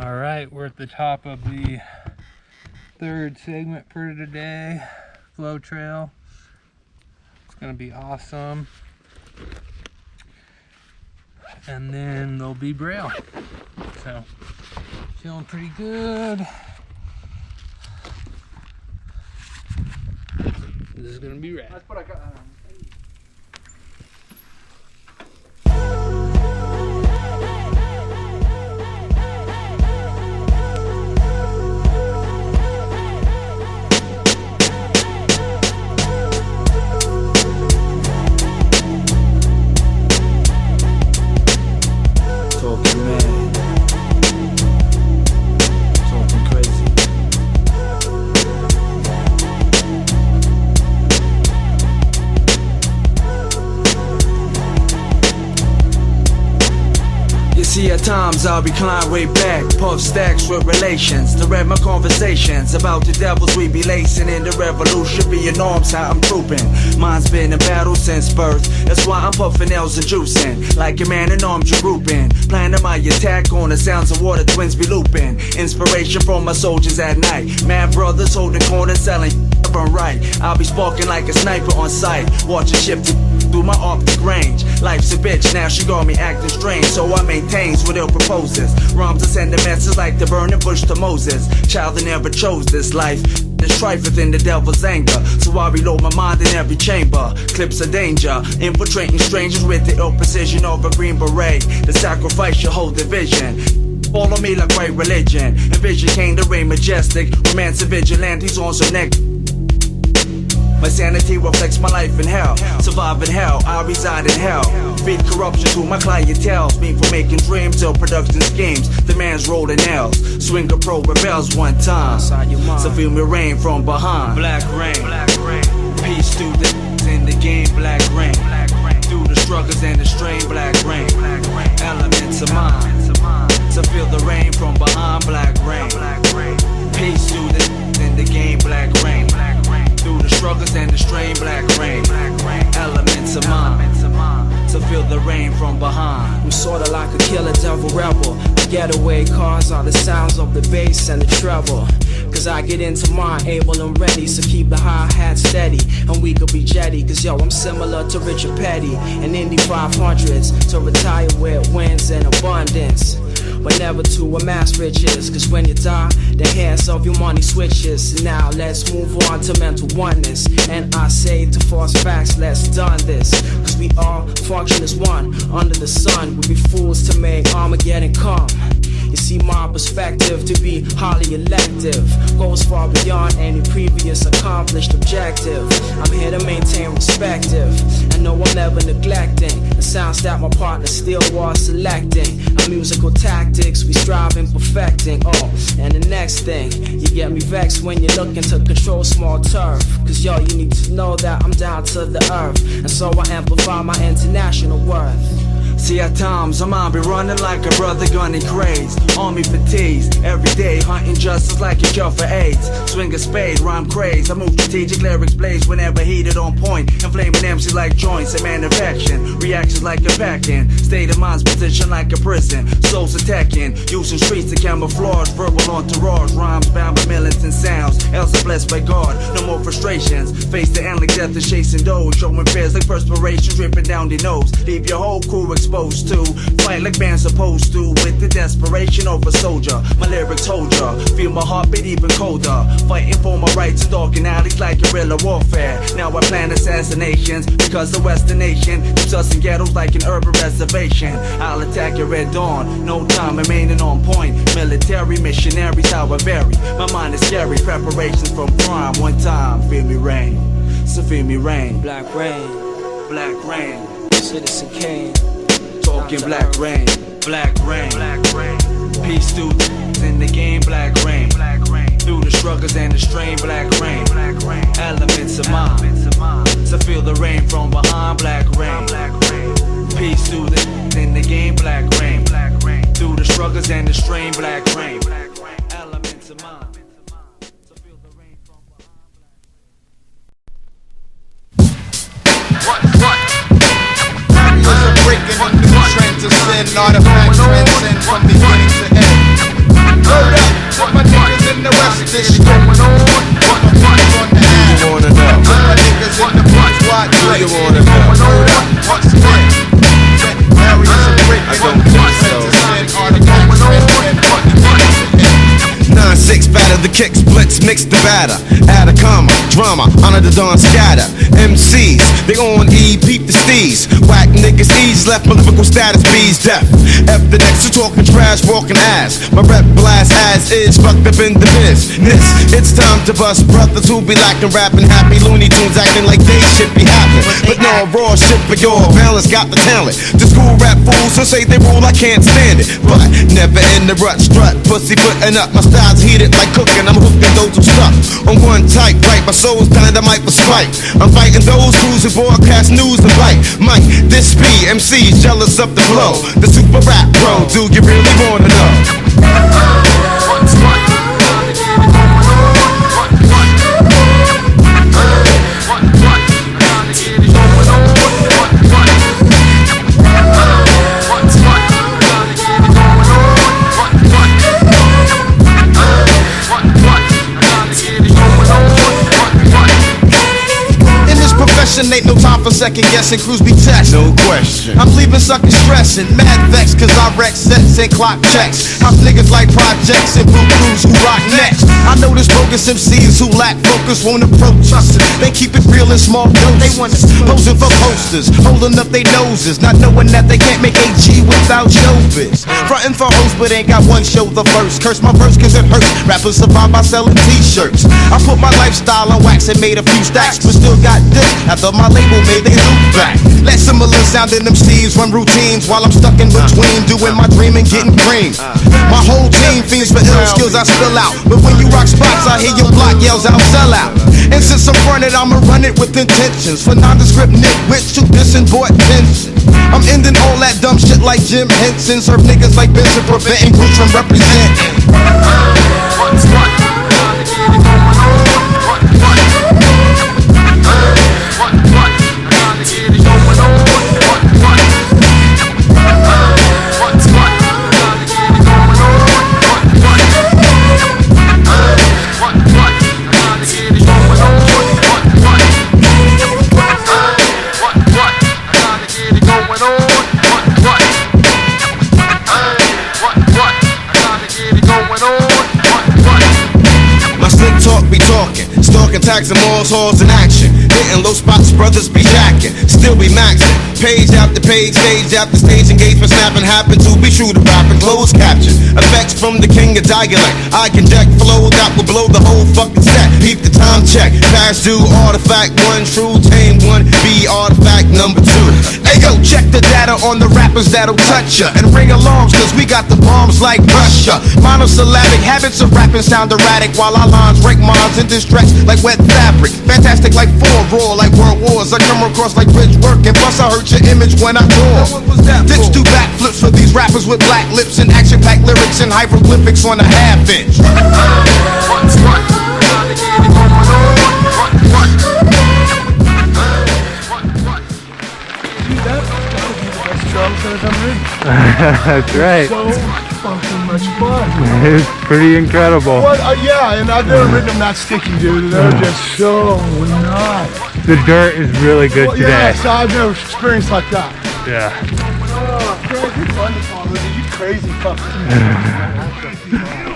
Alright, we're at the top of the third segment for today, flow trail. It's going to be awesome. And then there'll be braille. So, feeling pretty good. This is going to be rad. That's what I got. See, at times I'll recline way back, puff stacks with relations to read my conversations about the devils we be lacing in the revolution. Being norms how I'm trooping. Mine's been in battle since birth. That's why I'm puffing L's and juicing like a man in arms you're grouping. Planning my attack on the sounds of water twins be looping. Inspiration from my soldiers at night. Mad brothers holding corners selling run right. I'll be sparking like a sniper on sight. Watch it shift through my optic range. Life's a bitch, now she got me acting strange, so I maintains what ill proposes. Rhymes are sending messages like the burning bush to Moses. Child that never chose this life. There's strife within the devil's anger, so I reload my mind in every chamber. Clips of danger, infiltrating strangers with the ill precision of a green beret. The sacrifice your whole division. Follow me like white religion. Envision came to reign majestic. Romance and vigilantes on some neck. My sanity reflects my life in hell. Survive in hell, I reside in hell. Feed corruption to my clientele. Mean for making dreams till production schemes. The man's rolling nails. Swinger pro rebels one time. So feel me rain from behind. Black rain. Peace through the in the game. Black rain. Through the struggles and the strain. Black rain. Elements of mine. So feel the rain from behind. Black rain. Peace through the in the game. Black rain. Through the struggles and the strain, black rain. Elements of mine. To feel the rain from behind. I'm sorta like a killer devil rebel. The getaway cars are the sounds of the bass and the treble. Cause I get into mine, able and ready. So keep the hi-hat steady, and we could be jetty. Cause yo, I'm similar to Richard Petty and Indy 500s. To retire with wins in abundance, but never to amass riches. Cause when you die, the hands of your money switches. Now let's move on to mental oneness. And I say to false facts, let's done this. Cause we all function as one under the sun. We'd be fools to make Armageddon come. You see, my perspective to be highly elective goes far beyond any previous accomplished objective. I'm here to maintain perspective, and no, I'm never neglecting the sounds that my partner still was selecting. Our musical tactics we strive in perfecting. Oh, and the next thing, you get me vexed when you're looking to control small turf. Cause yo, you need to know that I'm down to the earth, and so I amplify my international worth. See, at times, I might be running like a brother gunning craze. Army fatigues, every day hunting justice like a cure for AIDS. Swing a spade, rhyme craze. I move strategic lyrics blaze whenever heated on point. Inflaming MCs like joints, a man of action. Reactions like a packing. State of mind's position like a prison. Souls attacking, using streets to camouflage. Verbal entourage, rhymes bound by militant sounds. Else are blessed by God, no more frustrations. Face the end like death is chasing those. Showing fears like perspiration dripping down the nose. Leave your whole crew exposed to fight like man's supposed to, with the desperation of a soldier. My lyrics hold ya, feel my heartbeat even colder. Fighting for my rights in dark alleys like guerrilla warfare. Now I plan assassinations because the Western nation keeps us in ghettos like an urban reservation. I'll attack your red dawn, no time remaining on point. Military missionaries, how I vary. My mind is scary, preparations from crime. One time, feel me rain, so feel me rain. Black rain, black rain. Citizen Kane. Talking black rain, black rain, peace through in the game, black rain, through the struggles and the strain, black rain, elements of mine, to feel the rain from behind, black rain, peace through in the game, black rain, through the struggles and the strain, black rain, elements of mine. Breaking a new trend to sin, artifacts transcend from beginning to end. to my niggas in the west, this shit going on. What the fuck's on the ass? You wanna know? To my niggas in the bunch, watch Do you place. wanna know? Hold up, what's next? Areas of break, I don't think so. are the going on. 9-6 batter, the kick splits, mix the batter. Add a comma, drama, honor the dawn scatter. MCs, they on E, peep the steez. Whack niggas ease, left my lyrical status, B's deaf. F the next to talking trash, walking ass. My rep blast as is, fucked up in the business. It's time to bust brothers who be lacking rapping, happy Looney Tunes acting like they should be happening. But no, raw shit for your balance, got the talent. The school rap fools who say they rule, I can't stand it. But never in the rut, strut, pussy putting up. My style's heated like cooking, I'm hooking those who stuck on one type, right? My soul's dynamite for spite. I'm fighting those crews who broadcast news and light. Mike, this be MC's jealous of the flow. The super rap bro, do you really wanna know? Ain't no time for second guessing, crews be testing. No question. I'm leaving suckers stressing, mad vex, cause I wreck sets and clock checks. House niggas like projects and blue crews who rock next. I know this bogus MCs who lack focus won't approach us. They keep it real in small doses. They want us posing for posters, holding up their noses, not knowing that they can't make AG without showbiz. Frontin' for hoes, but ain't got one show the verse. Curse my verse cause it hurts. Rappers survive by selling t-shirts. I put my lifestyle on wax and made a few stacks, but still got this after my label made they loop back. Let similar sounding MCs run routines while I'm stuck in between doing my dream and getting cream. My whole team fiends for ill skills I spill out, but when you rock spots I hear your block yells out sell out. And since I'm running, I'ma run it with intentions for nondescript nitwits who dissing boy attention. I'm ending all that dumb shit like Jim Henson. Serve niggas like Benson, preventing groups from representing. Tags and malls, halls in action. Hitting low spots, brothers be jacking. Still be maxing. Page after page, stage after stage. Engagement snapping, happen to be true to rapping. Closed caption. Effects from the king of dialect. I can jack flow that will blow the whole fucking set. Keep the time check. Past due, artifact 1 true. Tame 1, be artifact number 2. Hey yo, check the data on the rappers that'll touch ya. And ring alarms cause we got the bombs like Russia. Monosyllabic habits of rapping sound erratic while our lines break minds and distracts like wet fabric. Fantastic like 4, raw like world wars. I come across like bridge work and plus I hurt your image when I draw. Dicks do backflips for these rappers with black lips and action-packed lyrics and hieroglyphics on a half-inch. That's right. So fucking much fun. It's pretty incredible. Yeah, and I've never ridden them that sticky, dude. They're just so nice. The dirt is really good today. Yeah, so I've never experienced like that. Yeah. Oh, crazy fun to follow. You crazy fucking.